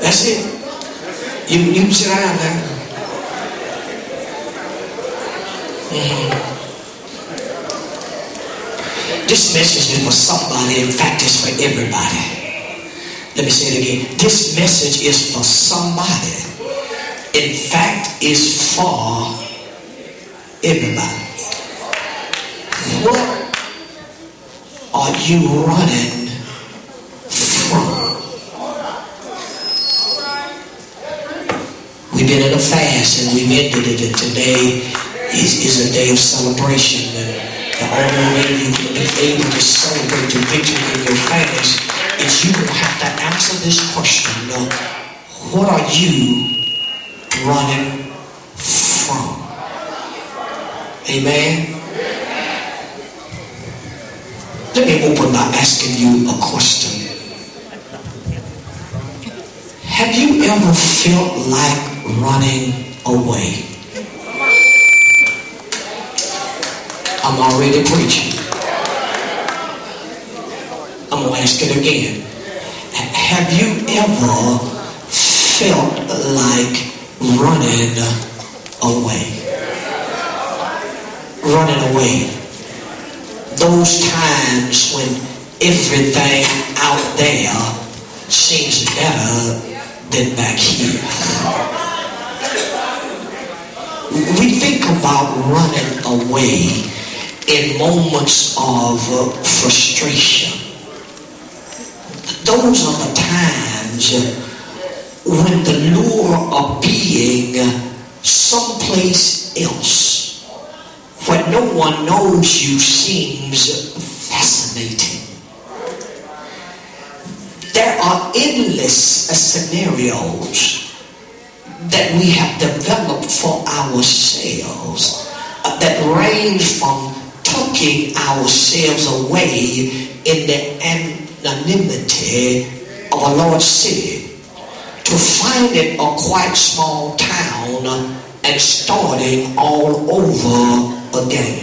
That's it. You can sit down now. This message is for somebody. In fact, it's for everybody. Let me say it again. This message is for somebody. In fact, it's for everybody. What are you running from? We've been in a fast and we've ended it, and today is a day of celebration. And the only way you can be able to celebrate the victory in your fast is you will have to answer this question. What are you running from? Amen. Let me open by asking you a question. Have you ever felt like running away? I'm already preaching. I'm going to ask it again. Have you ever felt like running away? Running away. Those times when everything out there seems better than back here. We think about running away in moments of frustration. Those are the times when the lure of being someplace else, where no one knows you, seems fascinating. There are endless scenarios that we have developed for ourselves that range from tucking ourselves away in the anonymity of a large city to finding a quite small town and starting all over again.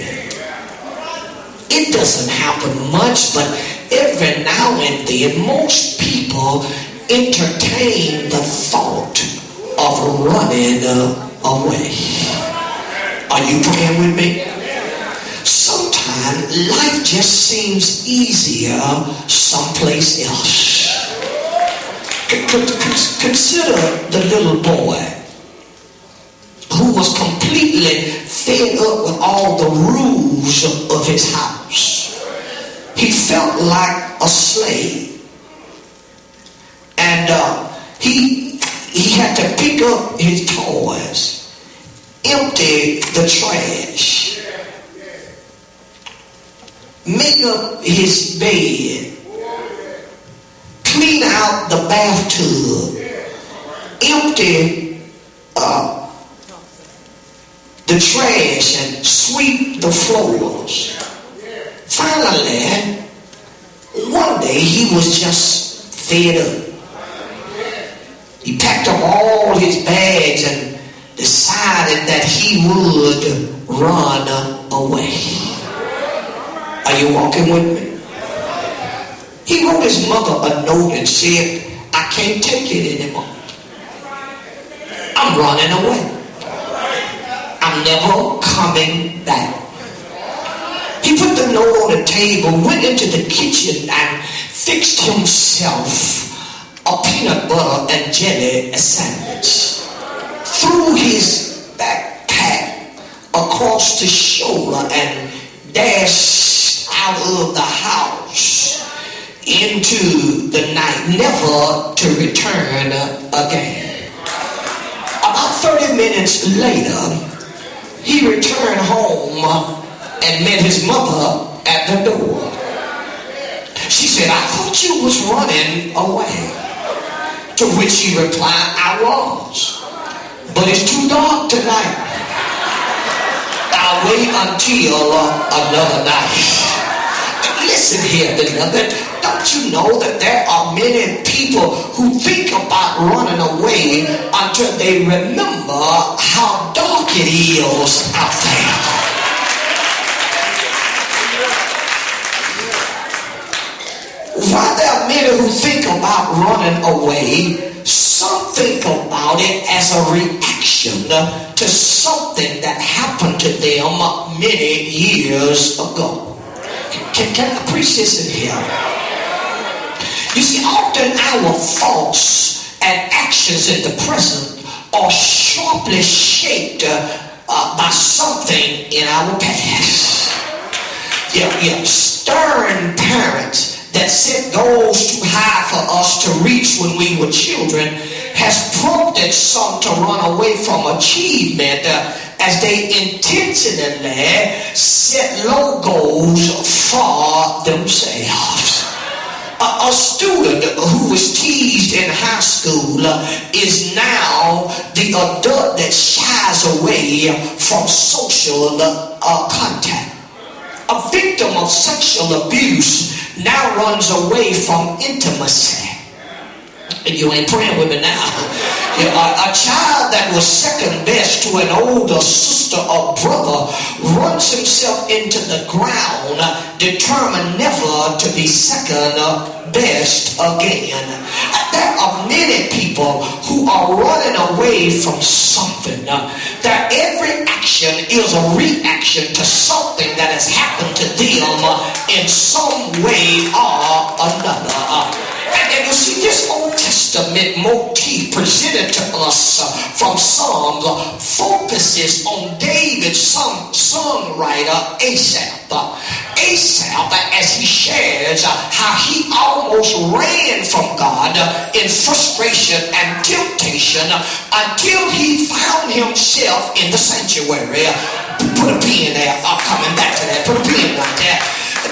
It doesn't happen much, but every now and then most people entertain the thought of running away. Are you praying with me? Sometimes life just seems easier someplace else. Consider the little boy who was completely fed up with all the rules of his house. He felt like a slave. And he had to pick up his toys, empty the trash, make up his bed, clean out the bathtub, empty the trash and sweep the floors. Finally, one day he was just fed up. He packed up all his bags and decided that he would run away. Are you walking with me? He wrote his mother a note and said, I can't take it anymore. I'm running away. I'm never coming back. He put the note on the table, went into the kitchen and fixed himself a peanut butter and jelly sandwich. Threw his backpack across the shoulder and dashed out of the house into the night, never to return again. About 30 minutes later, he returned home and met his mother at the door. She said, I thought you was running away. To which he replied, I was. But it's too dark tonight. I'll wait until another night. Listen here, beloved. Don't you know that there are many people who think about running away until they remember how dark it is out there? While there are many who think about running away, some to something that happened to them many years ago. Can I preach this in here? You see, often our thoughts and actions in the present are sharply shaped by something in our past. Stern parents that set goals too high for us to reach when we were children has prompted some to run away from achievement as they intentionally set low goals for themselves. A student who was teased in high school is now the adult that shies away from social contact. A victim of sexual abuse now runs away from intimacy. You ain't praying with me now. A child that was second best to an older sister or brother runs himself into the ground, determined never to be second best again. There are many people who are running away from something. That every action is a reaction to something that has happened to them in some way or another. And you see, this Old Testament motif presented to us from Psalms focuses on David's songwriter Asaph. Asaph, as he shares how he almost ran from God in frustration and temptation until he found himself in the sanctuary. Put a pin there. I'm coming back to that. Put a pin right there.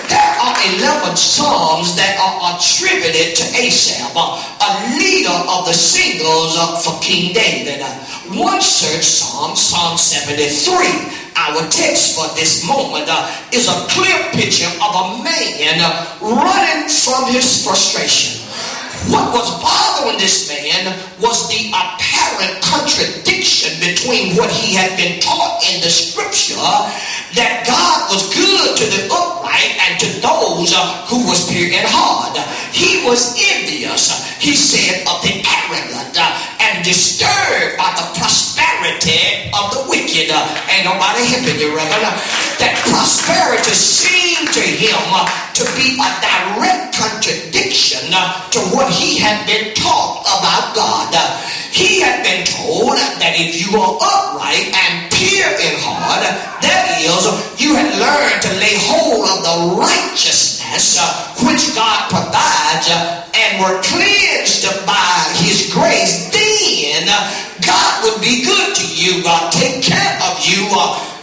There are 11 psalms that are attributed to Asaph, a leader of the singers for King David. One such psalm, Psalm 73, our text for this moment, is a clear picture of a man running from his frustration. What was bothering this man was the apparent contradiction between what he had been taught in the scripture, that God was good to the upright and to those who was period hard. He was envious, he said, of the arrogant and disturbed by the prosperity of the wicked. Ain't nobody helping you, brother. That prosperity seemed to him to be a direct contradiction to what he had been taught about God. He had been told that if you are upright and pure in heart, that is, you had learned to lay hold of the righteousness which God provides and were cleansed by his grace, then God would be good to you, take care of you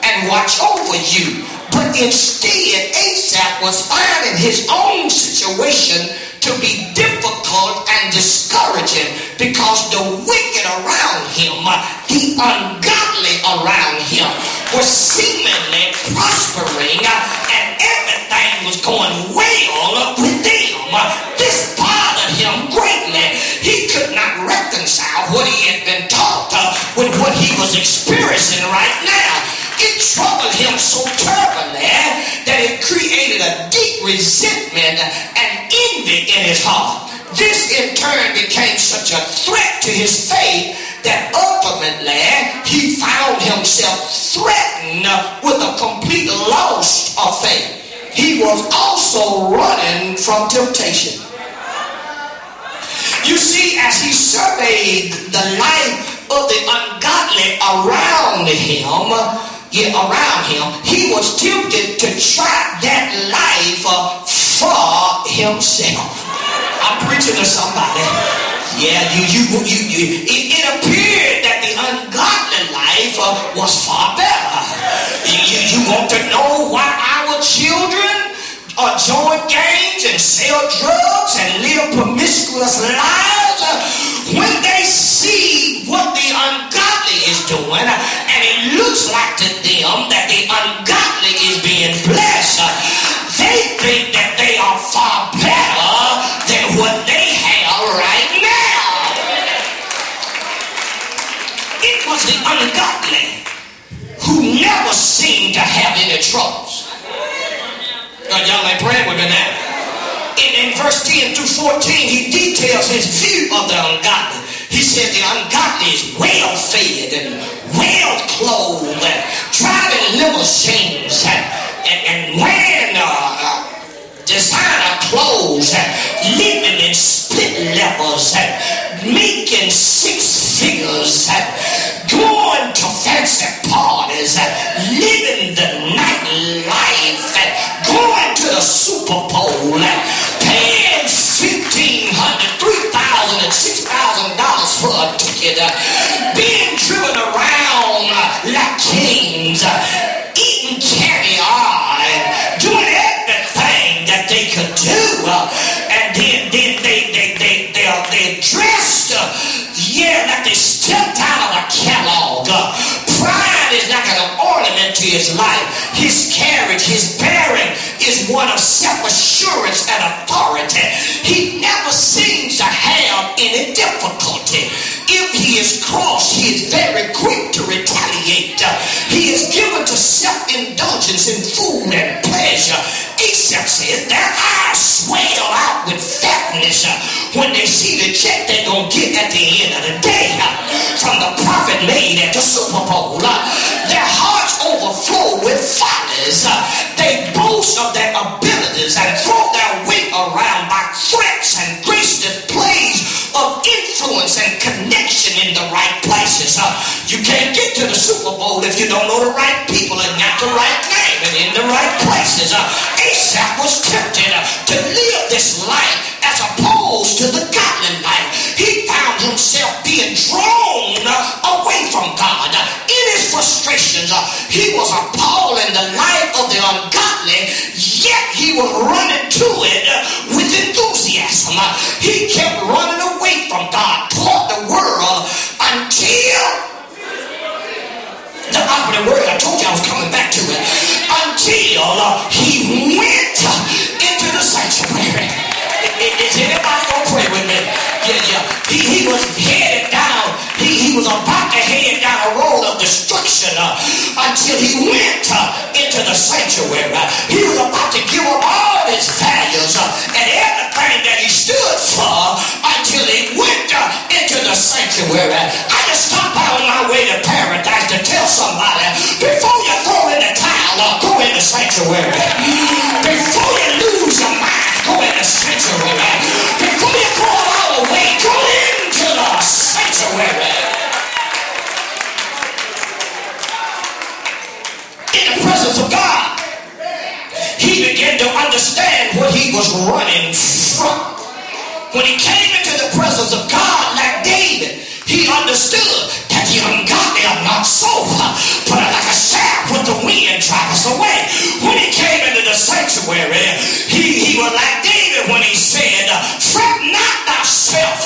and watch over you. But instead, Asaph was finding his own situation to be difficult and discouraging because the wicked around him, the ungodly around him, were seemingly prospering and everything was going well with them. This bothered him greatly. He could not reconcile what he had been taught with what he was experiencing right now. It troubled him so terribly that it created a deep resentment and envy in his heart. This in turn became such a threat to his faith that ultimately he found himself threatened with a complete loss of faith. He was also running from temptation. You see, as he surveyed the life of the ungodly around him, he was tempted to try that life for himself. I'm preaching to somebody. Yeah, it appeared that the ungodly life was far better. You want to know why our children join gangs and sell drugs and live promiscuous lives? When they see what the ungodly is doing, and it looks like to them that the ungodly is being blessed, they think that they are far better than what they have right now. It was the ungodly who never seemed to have any troubles. Y'all ain't praying with me now. In verse 10 through 14, he details his view of the ungodly. He said the ungodly is well fed and well well clothed, driving limousines, and wearing designer clothes, living in split levels, making six figures, going to fancy parties, living the nightlife, going to the Super Bowl, paying $1,500, $3,000, and $6,000 for a ticket, being driven around like kings, eating caviar, and doing everything that they could do, and then they're dressed, like they stepped out of a catalog. Pride is like an ornament to his life. His carriage, his bearing is one of self-assurance and authority. He never seems to have any difficulty. If he is crossed, he is very quick to retaliate. He is given to self-indulgence in food and pleasure. Asaph says their eyes swell out with fatness when they see the check they're going to get at the end of the day from the profit made at the Super Bowl. Their hearts overflow with follies. They boast of their abilities and throw their weight around by threats and grace displays of influence and connection in the right places. You can't get to the Super Bowl if you don't know the right people and got the right name and in the right places. Asaph was tempted to live this life as opposed to the godly life. He found himself being drawn away from God. In his frustrations, he was appalling the life of the ungodly, yet he was running to it with enthusiasm. He kept running away from God toward the world until the operative word, I told you I was coming back to it, until he went into the sanctuary. Is anybody gonna pray with me? Yeah. He was headed down. He was about to head down a road of destruction until he went into the sanctuary. He was about to give up all his values and everything that he stood for until he went into the sanctuary. I just stopped by on my way to paradise to tell somebody, before you throw in the towel, go in the sanctuary. Before you lose your mind, go in the sanctuary. Before you throw it all away, go into the sanctuary. In the presence of God, he began to understand what he was running from. When he came into the presence of God like David, he understood that the ungodly are not so, but like a shaft with the wind drives away. When he came into the sanctuary, he was like David when he said, fret not thyself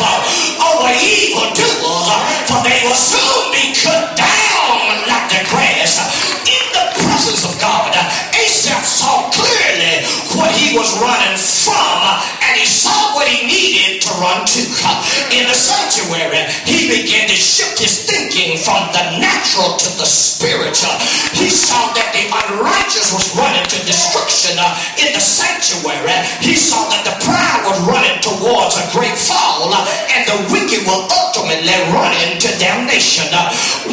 over evildoers, for they will soon be cut down like the grass. In the presence of God, Asaph saw clearly what he was running from, and he saw what he needed to run to. In the sanctuary, he began to shift his thinking from the natural to the spiritual. He saw that the unrighteous was running to destruction. In the sanctuary, he saw that the proud was running towards a great fall, and the wicked will ultimately run into damnation.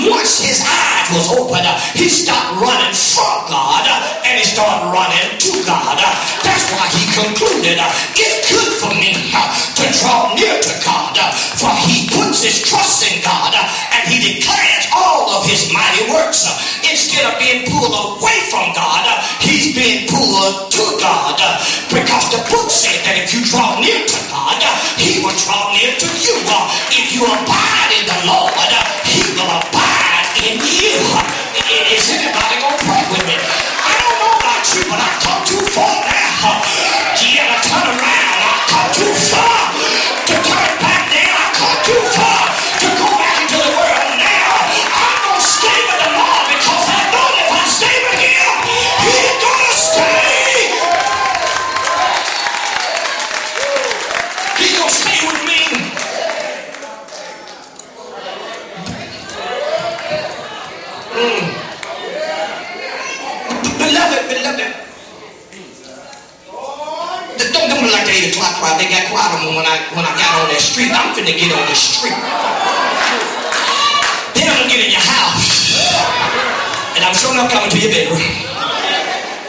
Once his eyes was open, he stopped running from God and he started running to God. That's why he concluded, it's good for me to draw near to God, for he puts his trust in God and he declares all of his mighty works. Instead of being pulled away from God, he's being pulled to God, because the book said that if you draw near to God, he will draw near to you. If you abide in the Lord, he will abide in you. Is anybody gonna pray with me? I don't know about you, but I've come too far now. You ever turn around? I've come too far to turn back now. I've come too far to go back into the world now. I'm gonna stay with the Lord, because I know if I stay with him, he's gonna stay. He's gonna stay with me. Beloved, don't look like the 8 o'clock crowd. They got quiet on me when I got on that street. I'm finna get on the street. Then I'm gonna get in your house. going to your bedroom.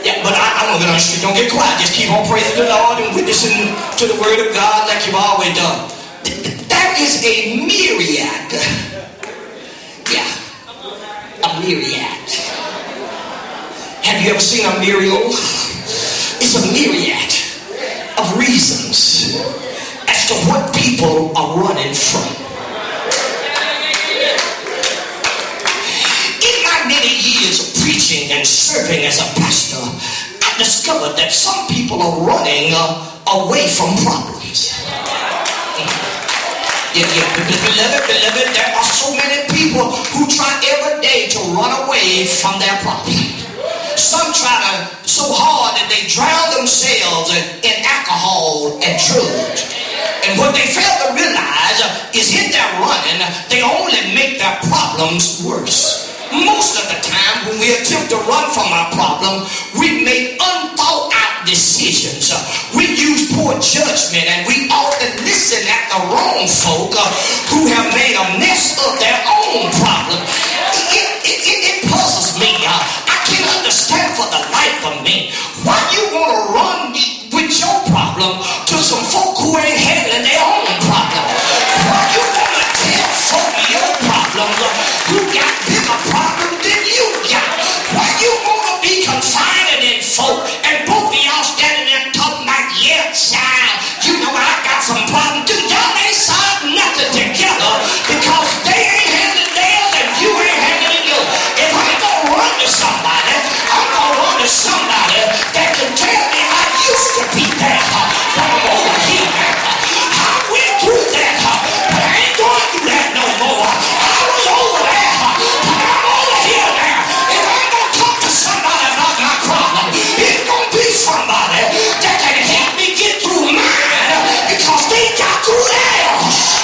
Yeah, but I'm going to get on the street. Don't get quiet. Just keep on praising the Lord and witnessing to the word of God like you've always done. That is a myriad. Yeah, a myriad. Have you ever seen a muriel? It's a myriad of reasons as to what people are running from. In my many years of preaching and serving as a pastor, I discovered that some people are running away from problems. Beloved, there are so many people who try every day to run away from their problems. Some try so hard that they drown themselves in alcohol and drugs. And what they fail to realize is in their running, they only make their problems worse. Most of the time when we attempt to run from our problem, we make unthought out decisions. We use poor judgment, and we often listen at the wrong folk who have made a mess of their own problem. It puzzles me. I can't understand for the life of me why you want to run with your problem to some folk who ain't handling their own problem. Why you want to tell folk your problems who got bigger problems than you got? Why you want to be confided in folk and both of y'all standing there talking like, yeah, child, you know I got some problems too. Y'all ain't solved nothing together because they ain't handling theirs and you ain't handling yours. If I'm going to run to somebody, I'm going to run to somebody that can tell me I used to be there, but I'm over here. I went through that, but I ain't going through that no more. I was over there, but I'm over here now. If I'm going to talk to somebody about my problem, it's going to be somebody that can help me get through mine because they got through theirs.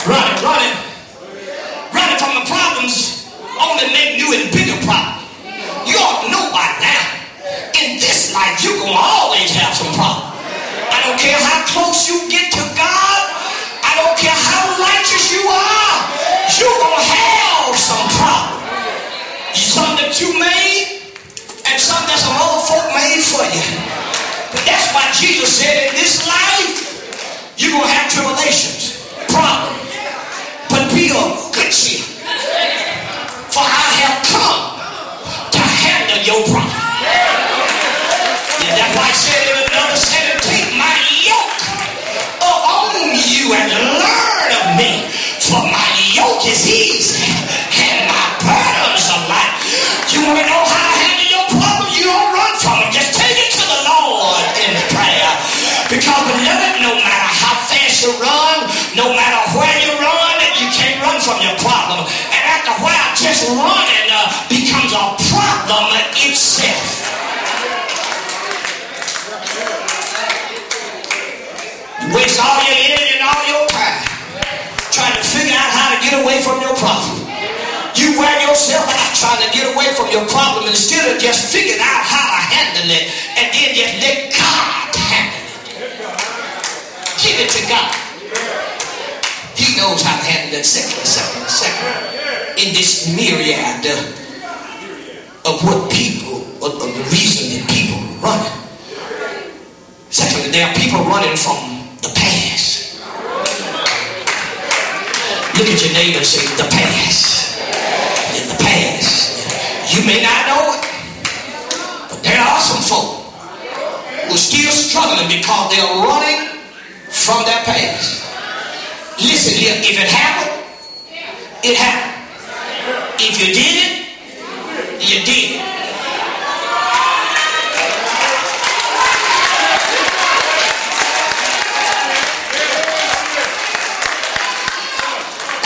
Running from the problems only make new and bigger problems. You ought to know by now, in this life, you're going to always have some problems. I don't care how close you get to God. I don't care how righteous you are. You're going to have some problems. Some that you made and some that some other folk made for you. But that's why Jesus said in this life, you're going to have tribulations, problems. But be of good cheer, for I have come to handle your problem. Yeah, that's why I said in another sentence, take my yoke on you and learn of me, for my yoke is easy and my burdens are light. You want to know how to handle your problem? You don't run from it. Just take it to the Lord in prayer. Because beloved, no matter how fast you run, no matter where you run, you can't run from your problem. And after a while, just running becomes a problem itself. You waste all your energy and all your time trying to figure out how to get away from your problem. You wear yourself out trying to get away from your problem instead of just figuring out how to handle it and then just let God handle it. Give it to God. He knows how to handle it. Second. In this myriad of what people, of the reason that people run. Secondly, there are people running from the past. Look at your neighbor and say, the past. In the past. You may not know it, but there are some folk who are still struggling because they are running from their past. Listen here, if it happened, it happened. If you did it, you did it.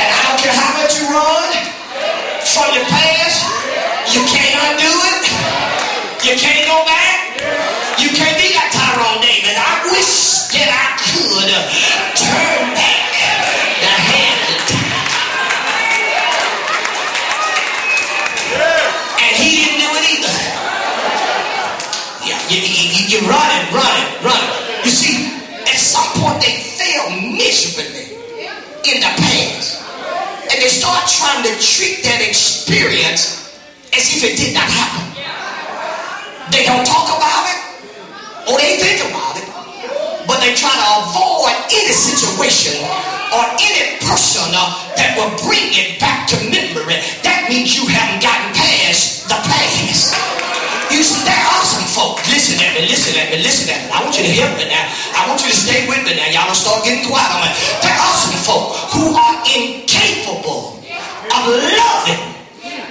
And I don't care how much you run from your past, you can't undo it. You can't go back. You can't be like Tyrone Davis. I wish that I could turn back. And he didn't do it either. Yeah, you're running. You see, at some point they fail miserably they start trying to treat that experience as if it did not happen. They don't talk about it, or they think about it, but they try to avoid any situation or any person that will bring it back to memory. That means you haven't gotten past the past. You see, there are some folk, listen at me. I want you to hear me now. I want you to stay with me now. Y'all don't start getting quiet on me. There are some folk who are incapable of loving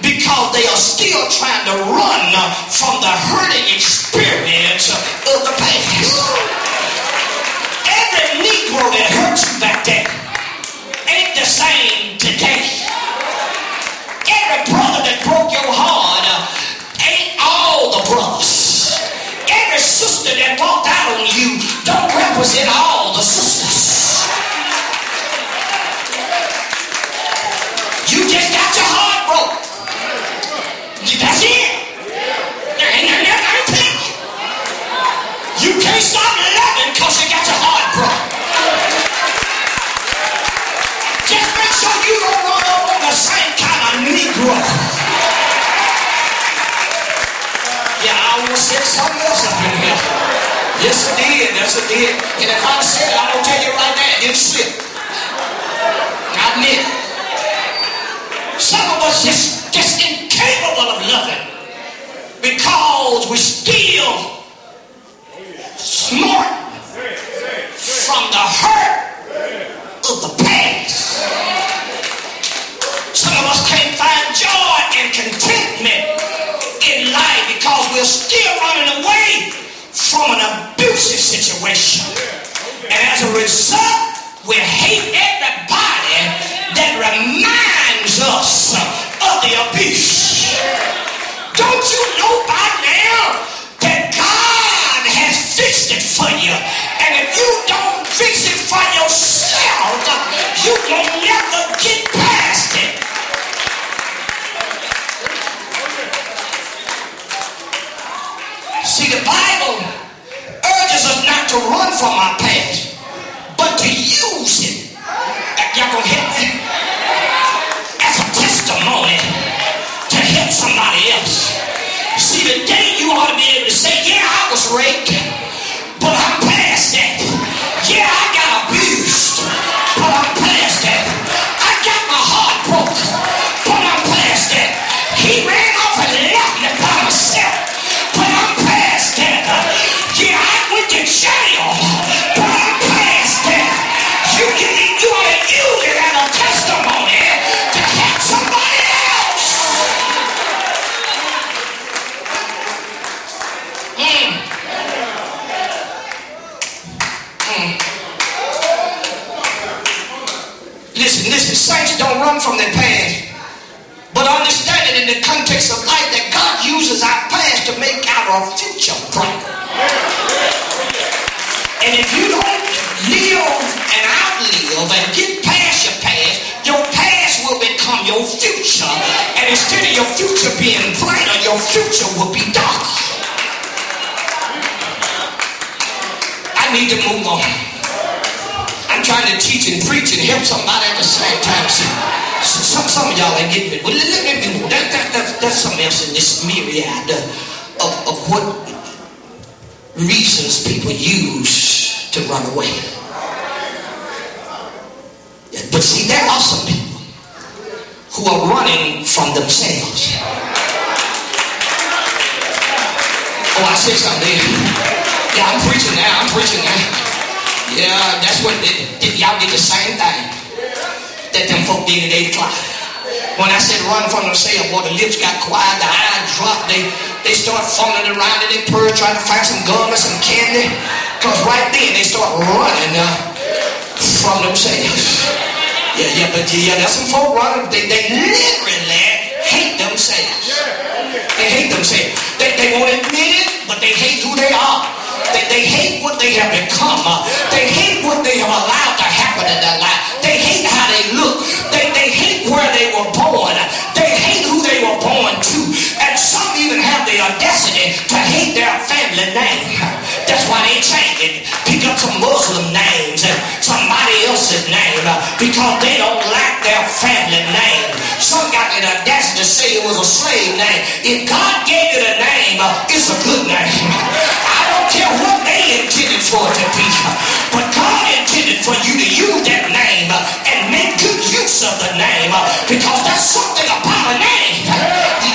because they are still trying to run from the hurting experience of the past. Every Negro that hurt you back then ain't the same today. Every brother that broke your heart ain't all the brothers. Every sister that walked out on you don't represent all the sisters. You just got your heart broke. That's it. You can't stop loving because you got your heart broke. Just make sure you don't run over the same kind of Negro. Yeah, I almost said something else up in here. Yes, it did. Yes, it did. And if I said it, I'm going to tell you right now, it didn't slip. I admit it. Some of us just incapable of loving because we still smart from the hurt of the past. Some of us can't find joy and contentment in life because we're still running away from an abusive situation. And as a result, we hate everybody that reminds us of the abuse. Don't you know by now that God has fixed it for you? And if you don't fix it for yourself, you will never get past it. See, the Bible urges us not to run from our past, but to use it. Y'all gonna help me? As a testimony to help somebody else. See, today you ought to be able to say, yeah, I was raped, but I'm past that. Yeah, I got abused, but I'm past that. I got my heart broke, but I'm past that. He ran off and left me by myself, but I'm past that. Yeah, I went to jail, but I'm past that. You ought to use it as a testimony to help somebody else. Listen, saints don't run from their past, but understand it in the context of life that God uses our past to make our future bright. And if you don't live and outlive and get past your past will become your future. And instead of your future being brighter, your future will be darker. I need to move on. I'm trying to teach and preach and help somebody at the same time. Some of y'all ain't getting it. Well, let me move on. That's something else in this myriad of what reasons people use to run away. But see, there are some people who are running from themselves. Oh, I said something. Yeah, I'm preaching now. Yeah, that's what y'all did the same thing that them folk did at 8 o'clock. When I said run from themselves, boy, the lips got quiet, the eyes dropped, they start fumbling around in their purse trying to find some gum or some candy. Because right then they start running from themselves. Yeah, but there's some folk running, they literally hate themselves. They hate themselves. They won't admit it, but they hate who they are. They hate what they have become. They hate what they have allowed to happen in their life. They hate how they look. They hate where they were born. They hate who they were born to. And some even have the audacity to hate their family name. That's why they change it. Pick up some Muslim names and somebody else's name because they don't like their family name. Some got the audacity to say it was a slave name. If God gave it a name, it's a good name. I don't care what they intended for it to be, but God intended for you to use that name and make good use of the name, because there's something about a name.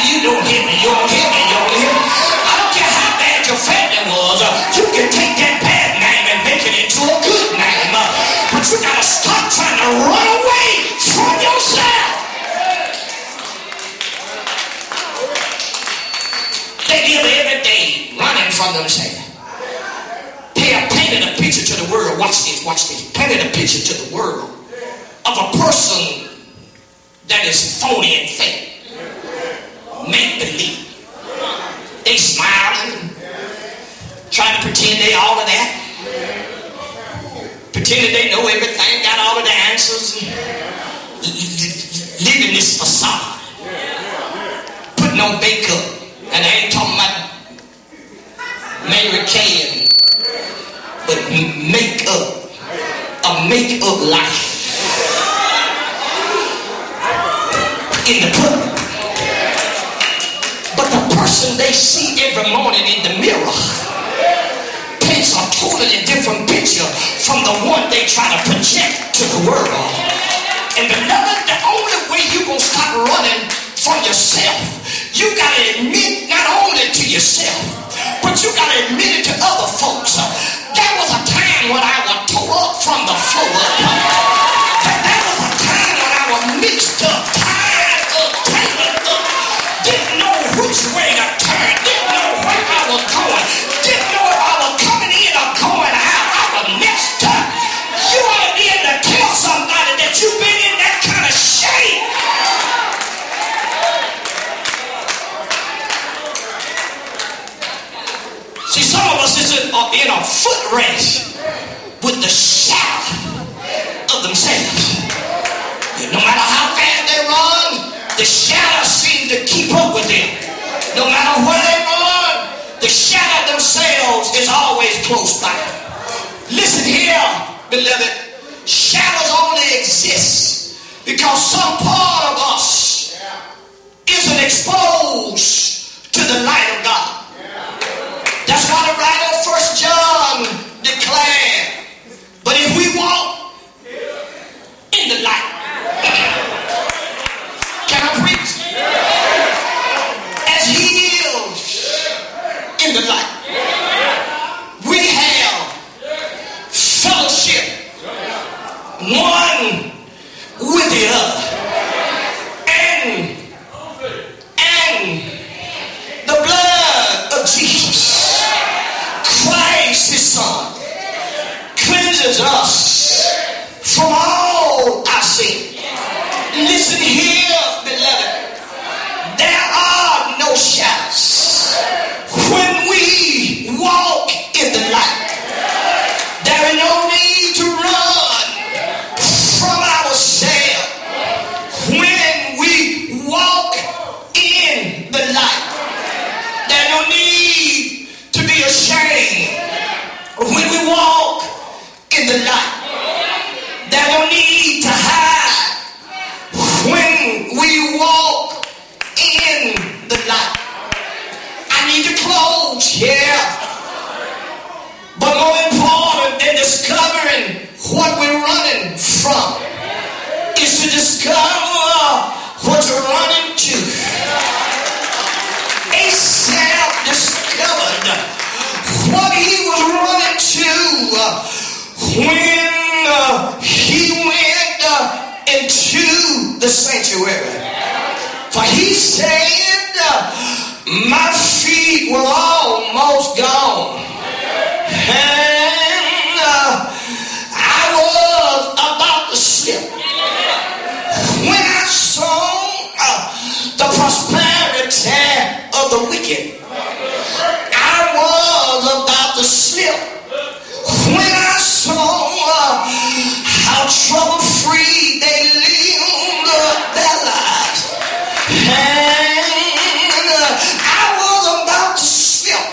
You don't hear me, you don't hear me, you don't hear me. I don't care how bad your family was, you can take that bad name and make it into a good name, but you gotta stop trying to run away from yourself. They live every day running from themselves. Painted a picture to the world. Watch this, watch this. Painted a picture to the world of a person that is phony and fake. Make believe. They smiling, trying to pretend they all of that. Pretending they know everything, got all of the answers. Living this facade. Putting on makeup. And I ain't talking about Mary Kay, but makeup. A make-up life. In the public. But the person they see every morning in the mirror paints a totally different picture from the one they try to project to the world. And beloved, the only way you're going to stop running from yourself, you got to admit not only to yourself, but you got to admit it to other folks. There was a time when I was tore up from the floor up. There was a time when I was mixed up, tied up, tangled up, didn't know which way to turn, didn't know where I was going, didn't know if I was coming in or going out. I was messed up. You ought to be able to tell somebody that you've been in that kind of shape. See, some of us is in a foot race with the shadow of themselves. And no matter how fast they run, the shadow seems to keep up with them. No matter where they run, the shadow themselves is always close by. Listen here, beloved. Shadows only exist because some part of us isn't exposed to the light of God. That's why the writer of 1 John declared, but if we walk in the light, can I preach? As he is in the light, we have fellowship one with the other. And the blood of Jesus, Christ his son, cleanses us from all our sin. Listen here, beloved. There are no shadows when we walk in the light. There is no need to run from ourselves when we walk in the light. There's no need to be ashamed when we walk in the light. There's no need to hide when we walk in the light. I need to close here. But more important than discovering what we're running from is to discover what you're running to. Asaph discovered what he was running to when he went into the sanctuary. For he said, my feet were almost gone, and I was about to slip when I saw the prosperity of the wicked. I was about to slip when I saw how trouble-free they lived their lives. And I was about to slip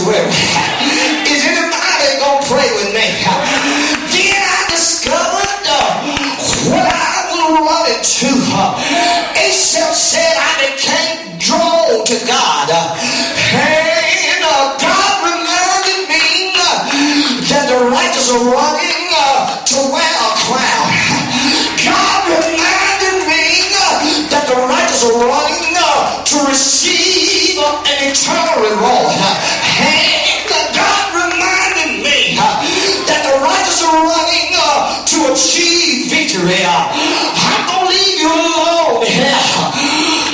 sanctuary. Is anybody gonna pray with me? Then I discovered what I was running to. Asaph said I became drawn to God. And God reminded me that the righteous are running to wear a crown. God reminded me that the righteous are running to receive an eternal reward. And God reminded me that the righteous are running to achieve victory. I'm going to leave you alone here.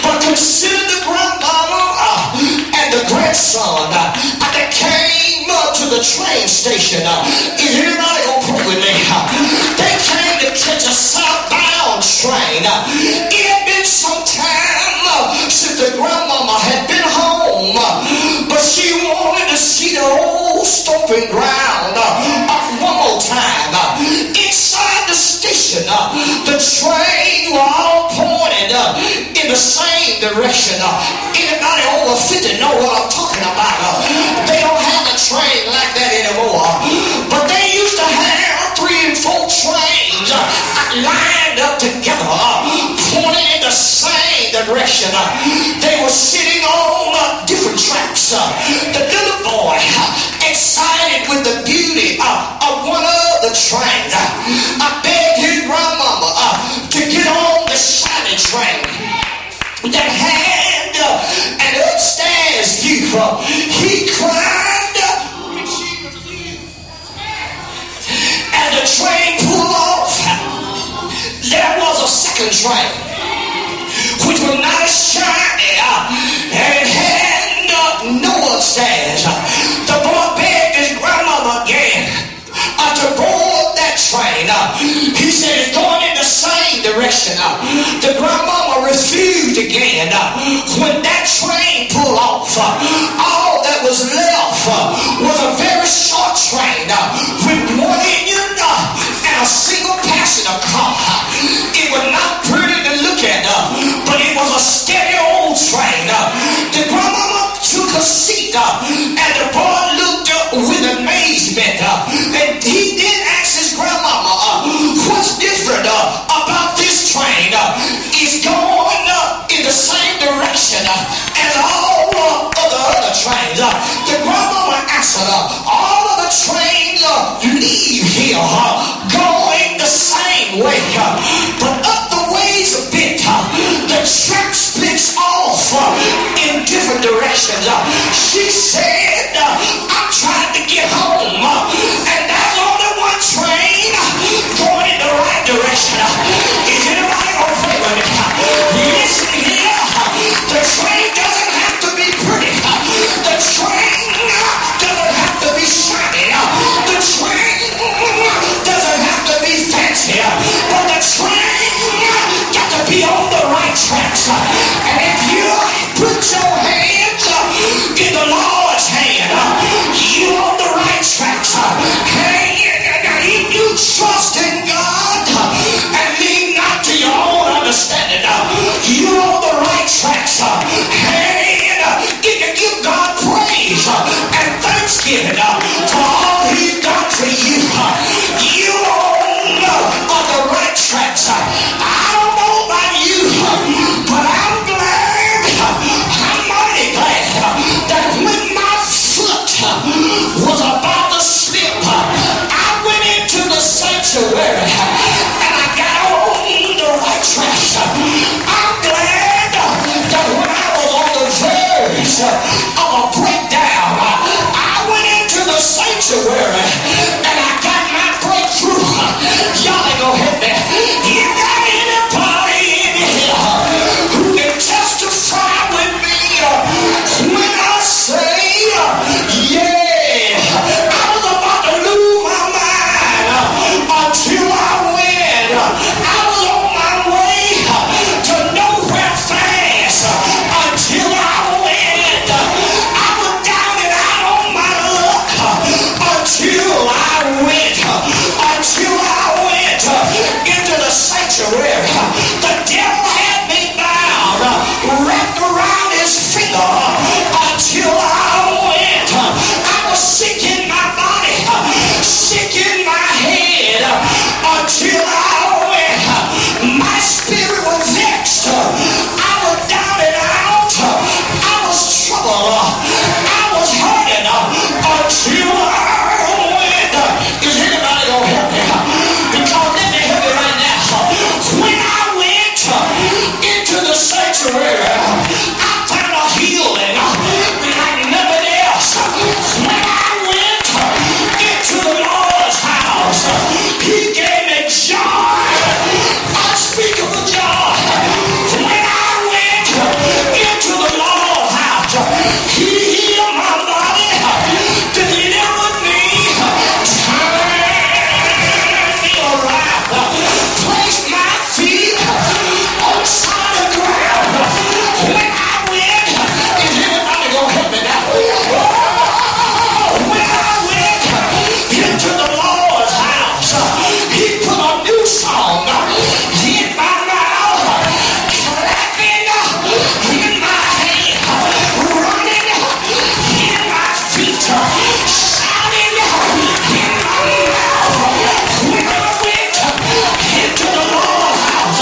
But consider the grandmama and the grandson that came to the train station. Is anybody going to pray with me? They came to catch a southbound train. It had been some time since the grandmama had been home, but she wanted to see the old stomping ground one more time. Inside the station, the train were all pointed in the same direction. Anybody over 50 know what I'm talking about? They don't have a train like that anymore, but they used to have 3 and 4 trains lined up together, pointing in the same direction. They were sitting on different tracks. The little boy, excited with the beauty of one of the trains, begged his grandmama to get on the shiny train that had an upstairs view. He climbed, and the train pulled off. There was a second train, which was not as shiny, and it had no upstairs. The boy begged his grandmama again to board that train. He said it's going in the same direction. The grandmama refused again. When that train pulled off, all that was left was a very short train with one engine and a single passenger car. It was not pretty to look at, but it was a steady old train. The grandmama took a seat, and the boy looked with amazement, and he then asked his grandmama, what's different about this train? It's going in the same direction as all of the other trains. The grandmama answered, all of the trains leave here going the same way, but up the ways a bit, the track splits off in different directions. She said, I'm trying to get home, and there's only one train going in the right direction. Is anybody going to pray with me? Listen here, the train doesn't have to be pretty. The train doesn't have to be shiny. The train doesn't have to be fancy. But the train got to be on the right tracks. And if you put your hands in the Lord's hand, you on the right tracks. Hey, if you trust in God and lean not to your own understanding, you on the right tracks. Hey, if you give God praise and thanksgiving for all He's done for you, you on the right tracks. I don't know about you, but I'm glad, I'm mighty glad that when my foot was about to slip, I went into the sanctuary and I got on the right tracks. I'm glad that when I was on the verge of a breakdown, I went into the sanctuary and I got my breakthrough. Y'all ain't gonna hit me. You got anybody in here who can testify with me when I say, yeah, I was about to lose my mind until I went. I was on my way to nowhere fast until I went. I was down and out on my luck until I went. Until I went into the sanctuary. The devil had me bound, wrapped around his finger until I went. He healed my body, delivered me, turned me around, placed my feet on solid ground. When I went, is anybody gonna help me now? When I went into the Lord's house, He put a new song in my mouth, clapping in my hand, running in my feet, shouting in my mouth. When I went into the Lord's house,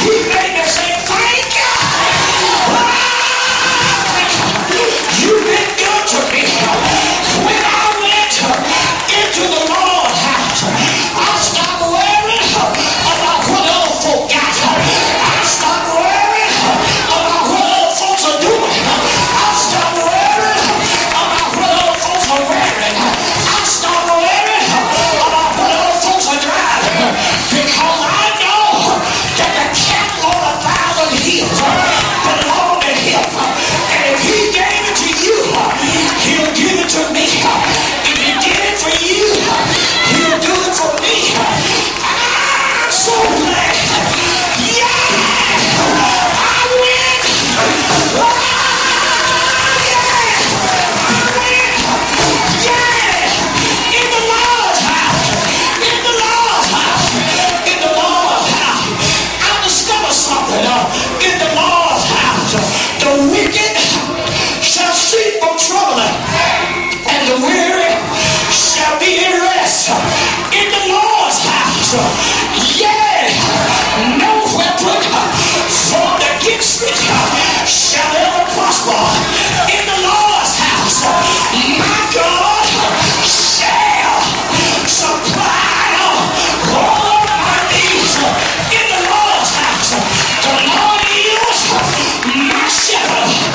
He made me say, thank you. You've been good to me. When I went into the Lord's house, I stopped worrying about what other folk got. I stopped worrying about what other folks are doing. I stopped worrying about what other folks are wearing. I stopped worrying about what other folks are driving. Because I know that the cattle on 1,000 hills belong to Him. And if He gave it to you, He'll give it to me. If He did it for you, He'll do it for me. I'm so glad. Yeah! I win! Yeah! In the Lord's house! In the Lord's house! In the Lord's house! I discovered something in the Lord's house. The wicked shall cease from troubling, and the weary shall be in rest. In the Lord's house, yeah, no weapon formed against me shall ever prosper. In the Lord's house, my God shall supply all of my needs. In the Lord's house, the Lord is my shepherd.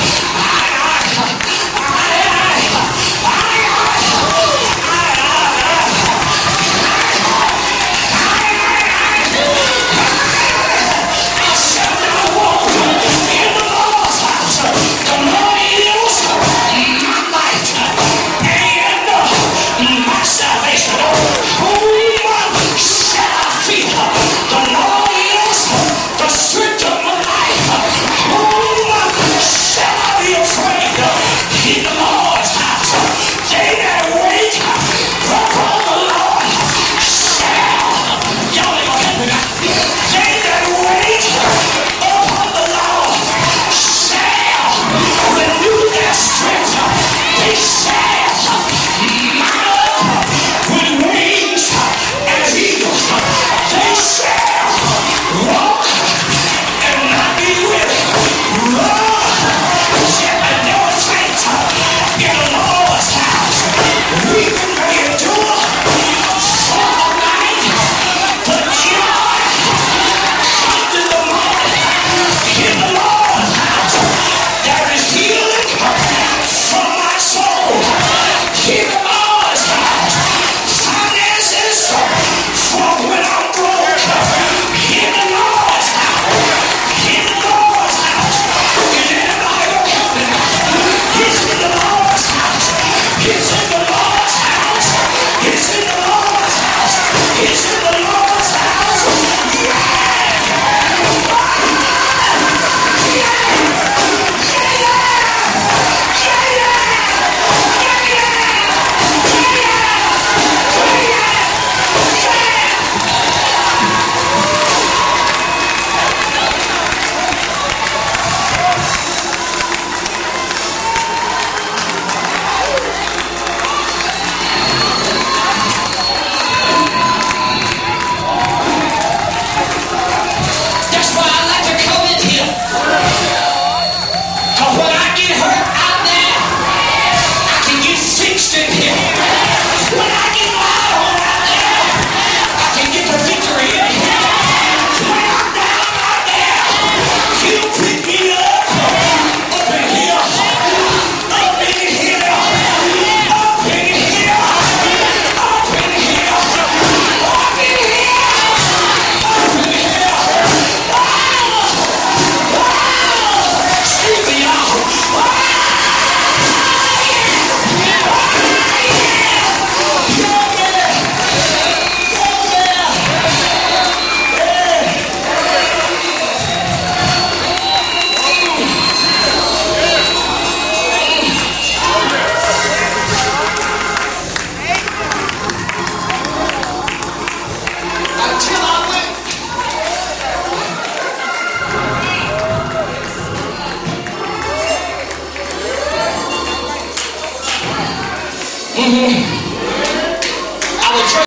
Mm-hmm.